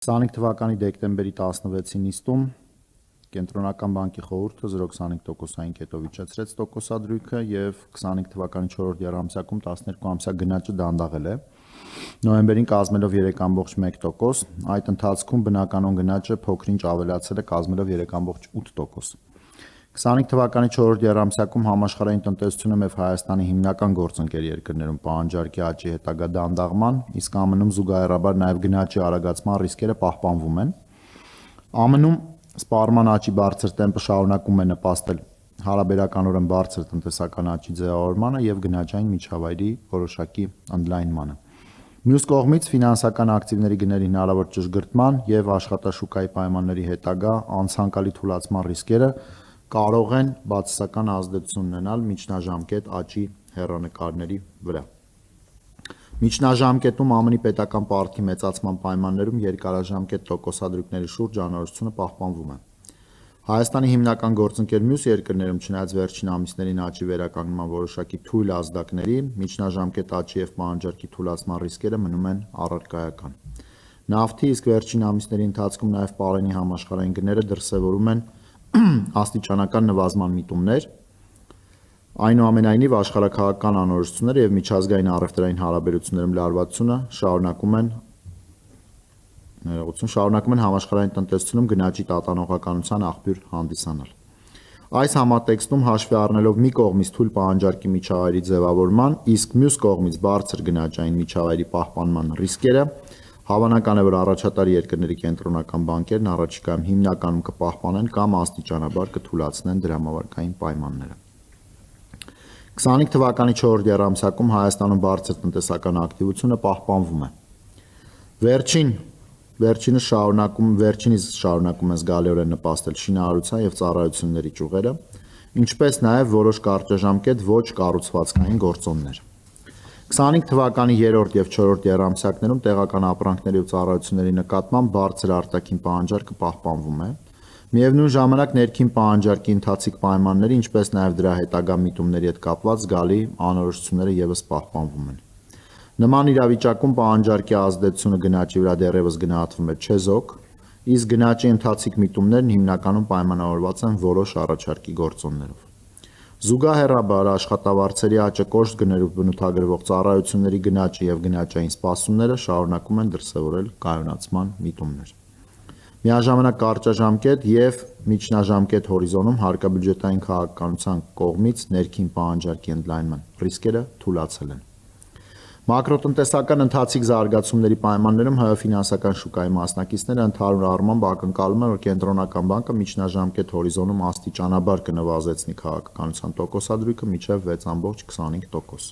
25 թվականի դեկտեմբերի 16-ի նիստում Կենտրոնական բանկի խորհուրդը 0.25%-ային կետով իջեցրեց տոկոսադրույքը եւ 25 թվականի 4-րդ եռամսյակում 12 ամսյա գնաճը դանդաղել է, նոյեմբերին կազմելով 3.1%, այդ ընթացքում բնականոն գնաճը փոքրինչ ավելացել է, կազմելով 3.8%։ 25 թվականի 4-րդ եռամսյակում համաշխարհային տնտեսությունը եւ Հայաստանի հիմնական գործընկեր երկրներում պահանջարկի աճի հետագա դանդաղման, իսկ ԱՄՆ-ում զուգահեռաբար նաեւ գնաճի արագացման ռիսկերը պահպանվում են։ ԱՄՆ-ում սպառման աճի բարձր տեմպը շարունակում է նպաստել հարաբերականորեն բարձր տնտեսական աճի ձևավորմանը եւ գնաճային միջավայրի որոշակի ընդլայնմանը։ Մյուս կողմից ֆինանսական ակտիվների գների հնարավոր ճշգրտման եւ աշխատաշուկայի պայմանների հետագա անցանկալի թուլացման ռիսկերը կարող են բացասական ազդեցություն ունենալ միջնաժամկետ աճի հեռանկարների վրա։ Միջնաժամկետում ԱՄՆ-ի պետական պարտքի մեծացման պայմաններում երկարաժամկետ տոկոսադրույքների շուրջ անորոշությունը պահպանվում է։ Հայաստանի հիմնական գործընկեր մյուս երկրներում չնայած վերջին ամիսներին աճի վերականգնման որոշակի թույլ ազդակների, միջնաժամկետ աճի եւ պահանջարկի թուլացման ռիսկերը մնում են առարկայական։ Նավթի իսկ վերջին ամիսների ընթացքում նաեւ պարենի համաշխարհային գները դրսևորում են աստիճանական նվազման միտումներ, այնուամենայնիվ աշխարհաքաղաքական անորոշությունները եւ միջազգային առևտրային հարաբերություններում լարվածությունը շարունակում են համաշխարհային տնտեսությունում գնաճի տատանողականության աղբյուր հանդիսանալ։ Այս համատեքստում հաշվի առնելով մի կողմից թույլ պահանջարկի միջավայրի ձևավորման, իսկ մյուս կողմից բարձր գնաճային միջավայրի պահպանման ռիսկերը, հավանական է, որ առաջատար երկրների կենտրոնական բանկերն առաջիկայում հիմնականում կպահպանեն կամ աստիճանաբար կթուլացնեն դրամավարկային պայմանները։ 25 թվականի 4-րդ եռամսյակում Հայաստանում բարձր տնտեսական ակտիվությունը պահպանվում է։ Վերջինիս շարունակում են զգալիորեն նպաստել շինարարության եւ ծառայությունների ճյուղերը, ինչպես նաեւ որոշ կարճաժամկետ ոչ կառուցվածքային գործոններ։ 25 թվականի 3-րդ եւ 4-րդ եռամսյակներում տեղական ապրանքների ու ծառայությունների նկատմամբ բարձր արտաքին պահանջարկը պահպանվում է։ Միևնույն ժամանակ ներքին պահանջարկի ընթացիկ պայմանների, ինչպես նաեւ դրա հետագա միտումների հետ կապված զգալի անորոշությունները եւս պահպանվում են։ Նման իրավիճակում պահանջարկի ազդեցությունը գնաճի վրա դեռևս գնահատվում է չեզոք, իսկ գնաճի ընթացիկ միտումներն հիմնականում պայմանավորված են որոշ առաջարկի գործոններով։ Զուգահեռաբար աշխատավարձերի աճը, կոշտ գներով բնութագրվող ծառայությունների գնաճի եւ գնաճային սպասումները շարունակում են դրսևորել կայունացման միտումներ։ Միաժամանակ կարճաժամկետ եւ միջնաժամկետ հորիզոնում հարկաբյուջետային քաղաքականության կողմից ներքին պահանջարկի ընդլայնման ռիսկերը թուլացել են։ Մակրոտնտեսական ընթացիկ զարգացումների պայմաններում ՀՀ ֆինանսական շուկայի մասնակիցները ընդհանուր առմամբ ակնկալում են, որ կենտրոնական բանկը միջնաժամկետ հորիզոնում աստիճանաբար կնվազեցնի քաղաքականության տոկոսադրույքը մինչև 6.25%։